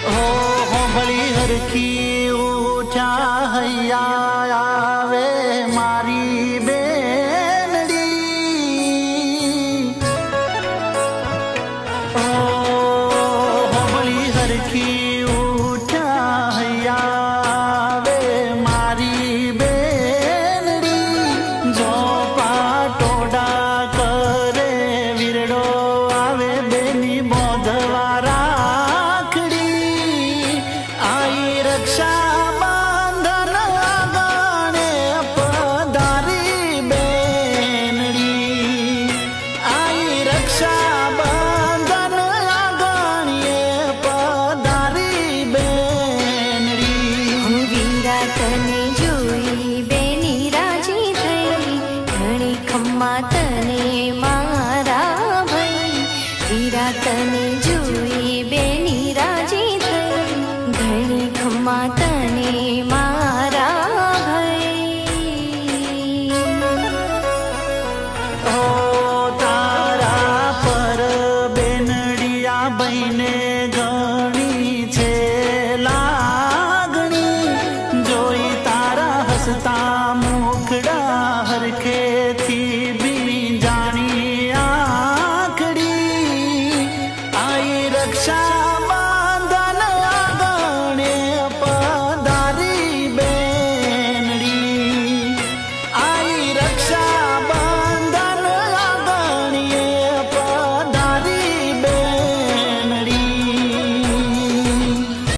हो भली हरखी उठा हैया आवे मारी बेनड़ी हो भली हरखी उठा हैया आवे मारी बेनड़ी जो पाटोडा करे वीरडो आवे बेनी बोधवारा रक्षा बांधन आगाणे पधारी बेनड़ी आई रक्षा बांधन आगाणे पधारी बेनड़ी वीरा तने जोई बेनी राजी थई घणी खम्मा तने मारा भई वीरा तने जोई बेनी राजी थई घणी खम्मा तने मारा भई ओ तारा पर बेनड़िया बहने